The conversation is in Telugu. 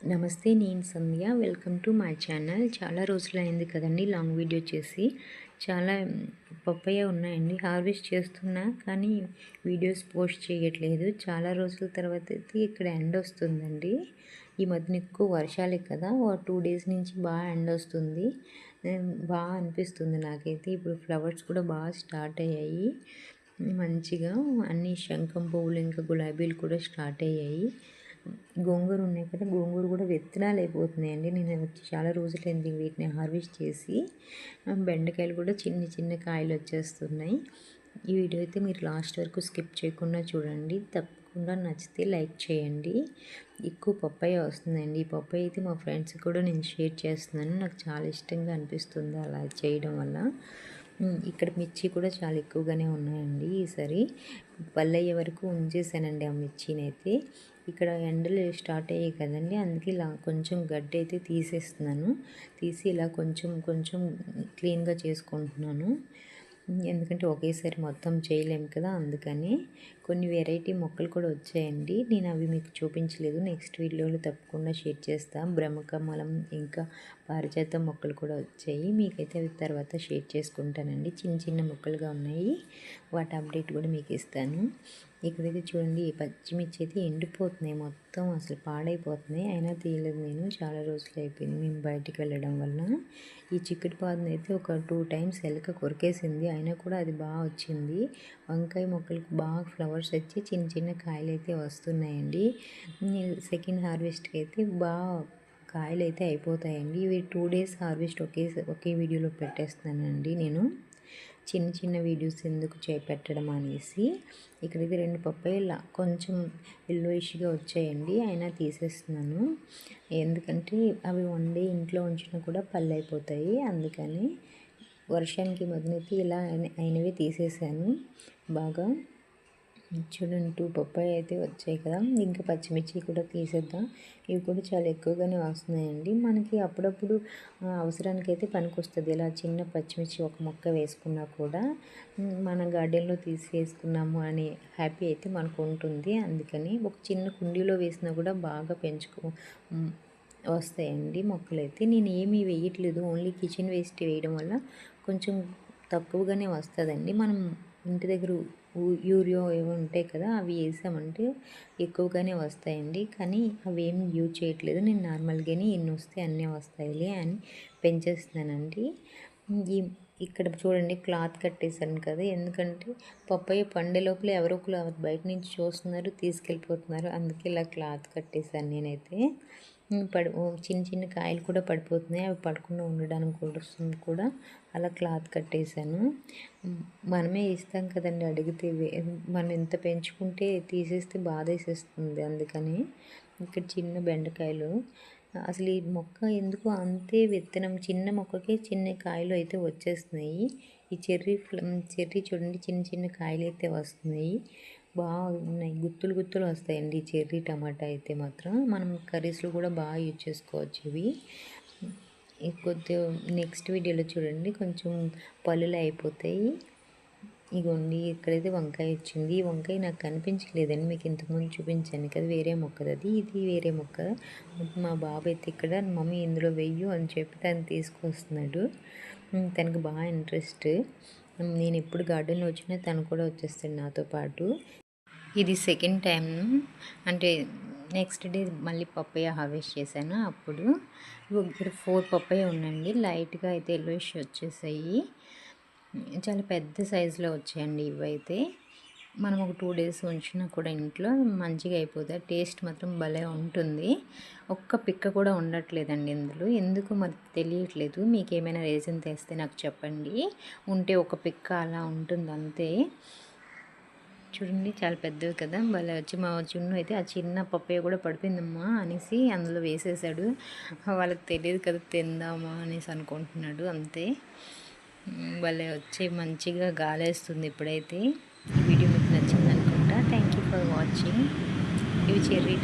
నమస్తే, నేను Sandhya. Welcome to my channel. చాలా రోజులైంది కదండి లాంగ్ వీడియో చేసి. చాలా పప్పయ్య ఉన్నాయండి, హార్వెస్ట్ చేస్తున్నా కానీ వీడియోస్ పోస్ట్ చేయట్లేదు. చాలా రోజుల తర్వాత అయితే ఇక్కడ ఎండ వస్తుందండి. ఈ మధ్యన ఎక్కువ వర్షాలే కదా, 2 డేస్ నుంచి బాగా ఎండ వస్తుంది. బాగా అనిపిస్తుంది నాకైతే. ఇప్పుడు ఫ్లవర్స్ కూడా బాగా స్టార్ట్ అయ్యాయి మంచిగా. అన్ని శంఖం పువ్వులు ఇంకా గులాబీలు కూడా స్టార్ట్ అయ్యాయి. గోంగూర ఉన్నాయి కదా, గోంగూర కూడా విత్తనాలు అయిపోతున్నాయండి. నేను వచ్చి చాలా రోజులైంది వీటిని హార్వెస్ట్ చేసి. బెండకాయలు కూడా చిన్న చిన్న కాయలు వచ్చేస్తున్నాయి. ఈ వీడియో అయితే మీరు లాస్ట్ వరకు స్కిప్ చేయకుండా చూడండి. తప్పకుండా నచ్చితే లైక్ చేయండి. ఎక్కువ పప్పాయ వస్తుందండి. ఈ పప్పాయ అయితే మా ఫ్రెండ్స్కి కూడా నేను షేర్ చేస్తున్నాను. నాకు చాలా ఇష్టంగా అనిపిస్తుంది అలా చేయడం వల్ల. ఇక్కడ మిర్చి కూడా చాలా ఎక్కువగానే ఉన్నాయండి. ఈసారి పళ్ళయ్యే వరకు ఉంచేసానండి ఆ మిర్చిని అయితే. ఇక్కడ ఎండలు స్టార్ట్ అయ్యాయి కదండి, అందుకే ఇలా కొంచెం గడ్డి అయితే తీసేస్తున్నాను. తీసి ఇలా కొంచెం కొంచెం క్లీన్గా చేసుకుంటున్నాను. ఎందుకంటే ఒకేసారి మొత్తం చేయలేము కదా, అందుకని. కొన్ని వెరైటీ మొక్కలు కూడా వచ్చాయండి. నేను అవి మీకు చూపించలేదు, నెక్స్ట్ వీడియోలో తప్పకుండా షేర్ చేస్తాను. బ్రహ్మకమలం ఇంకా పారిజాత మొక్కలు కూడా వచ్చాయి. మీకైతే అవి తర్వాత షేర్ చేసుకుంటానండి. చిన్న చిన్న మొక్కలుగా ఉన్నాయి, వాటి అప్డేట్ కూడా మీకు ఇస్తాను. ఇక్కడైతే చూడండి, ఈ పచ్చిమిర్చి అయితే ఎండిపోతున్నాయి మొత్తం, అసలు పాడైపోతున్నాయి. అయినా తీయలేదు నేను, చాలా రోజులు అయిపోయింది మేము బయటికి వెళ్ళడం వల్ల. ఈ చిక్కుడు పాదును అయితే ఒక 2 టైమ్స్ ఎలక కొరికేసింది, అయినా కూడా అది బాగా వచ్చింది. వంకాయ మొక్కలకు బాగా ఫ్లవర్స్ వచ్చి చిన్న చిన్న కాయలు అయితే వస్తున్నాయండి. సెకండ్ హార్వెస్ట్కి అయితే బాగా కాయలు అయితే అయిపోతాయండి. ఇవి 2 డేస్ హార్వెస్ట్ ఒకే వీడియోలో పెట్టేస్తానండి నేను. చిన్న చిన్న వీడియోస్ ఎందుకు పెట్టడం అనేసి. ఇక్కడైతే 2 పప్పాయలు కొంచెం ఎల్లోయిష్గా వచ్చాయండి, అయినా తీసేస్తున్నాను. ఎందుకంటే అవి 1 డే ఇంట్లో ఉంచినా కూడా పళ్ళు అయిపోతాయి, అందుకని. వర్షానికి మధ్యనైతే ఇలా అయినవి తీసేసాను బాగా. చూడండి, 2 పప్పాయ అయితే వచ్చాయి కదా. ఇంకా పచ్చిమిర్చి కూడా తీసేద్దాం. ఇవి కూడా చాలా ఎక్కువగానే వస్తున్నాయండి. మనకి అప్పుడప్పుడు అవసరానికైతే పనికొస్తుంది. ఇలా చిన్న పచ్చిమిర్చి ఒక మొక్క వేసుకున్నా కూడా మన గార్డెన్లో తీసి వేసుకున్నాము అనే హ్యాపీ అయితే మనకు ఉంటుంది. అందుకని ఒక చిన్న కుండీలో వేసినా కూడా బాగా వస్తాయండి మొక్కలైతే. నేను ఏమీ వేయట్లేదు, ఓన్లీ కిచెన్ వేస్ట్ వేయడం వల్ల కొంచెం తక్కువగానే వస్తుందండి. మనం ఇంటి దగ్గర యూరియా ఏవో ఉంటాయి కదా, అవి వేసామంటే ఎక్కువగానే వస్తాయండి. కానీ అవి ఏమి యూజ్ చేయట్లేదు. నేను నార్మల్గానే ఎన్ని వస్తే అన్నీ వస్తాయిలే అని పెంచేస్తున్నానండి. ఇక్కడ చూడండి, క్లాత్ కట్టేశాను కదా, ఎందుకంటే పప్పాయ పండే లోపల ఎవరో ఒకరు బయట నుంచి చూస్తున్నారు, తీసుకెళ్ళిపోతున్నారు. అందుకే ఇలా క్లాత్ కట్టేశాను నేనైతే. చిన్న చిన్న కాయలు కూడా పడిపోతున్నాయి, అవి పడకుండా ఉండడానికి కూడా అలా క్లాత్ కట్టేశాను. మనమే ఇస్తాం కదండి అడిగితే, మనం ఎంత పెంచుకుంటే తీసేస్తే బాధ వేసేస్తుంది. అందుకని ఇక్కడ చిన్న బెండకాయలు, అసలు ఈ మొక్క ఎందుకు అంతే విత్తనం, చిన్న మొక్కకే చిన్న కాయలు అయితే వచ్చేస్తున్నాయి. ఈ చెర్రీ చూడండి, చిన్న చిన్న కాయలు అయితే వస్తున్నాయి, బాగున్నాయి. గుత్తులు గుత్తులు వస్తాయండి చెర్రీ టమాటా అయితే మాత్రం. మనం కర్రీస్లో కూడా బాగా యూజ్ చేసుకోవచ్చు ఇవి. కొద్దిగా నెక్స్ట్ వీడియోలో చూడండి, కొంచెం పళ్ళులు అయిపోతాయి. ఇగోండి, ఇక్కడైతే వంకాయ వచ్చింది. ఈ వంకాయ నాకు కనిపించలేదండి, మీకు ఇంతకుముందు చూపించాను కదా, వేరే మొక్కది అది. ఇది వేరే మొక్క. మా బాబు అయితే ఇక్కడ మమ్మీ ఇందులో వెయ్యు అని చెప్పి తను తీసుకొస్తున్నాడు. తనకు బాగా ఇంట్రెస్ట్. నేను ఎప్పుడు గార్డెన్లో వచ్చినా తను కూడా వచ్చేస్తాడు నాతో పాటు. ఇది సెకండ్ టైం, అంటే నెక్స్ట్ డే మళ్ళీ పప్పాయ హార్వెస్ట్ చేశాను. అప్పుడు ఇక్కడ 4 పప్పాయ ఉండండి, లైట్గా అయితే ఎల్లోయిష్ వచ్చేసాయి. చాలా పెద్ద సైజులో వచ్చాయండి ఇవైతే. మనం ఒక 2 డేస్ ఉంచినా కూడా ఇంట్లో మంచిగా అయిపోతాయి. టేస్ట్ మాత్రం భలే ఉంటుంది. ఒక్క పిక్క కూడా ఉండట్లేదండి ఇందులో, ఎందుకు మరి తెలియట్లేదు. మీకు ఏమైనా రీజన్ తెస్తే నాకు చెప్పండి. ఉంటే ఒక పిక్క అలా ఉంటుంది అంతే. చూడండి, చాలా పెద్దవి కదా, భలే వచ్చి. మా చున్ను అయితే ఆ చిన్న పప్పాయ కూడా పడిపోయిందమ్మా అనేసి అందులో వేసేసాడు. వాళ్ళకి తెలియదు కదా, తిందామా అనేసి అనుకుంటున్నాడు అంతే. భలే వచ్చి మంచిగా గాలేస్తుంది ఇప్పుడైతే. ఈ వీడియో మీకు నచ్చింది అనుకుంటా. Thank you for watching. ఇవి చెర్రీ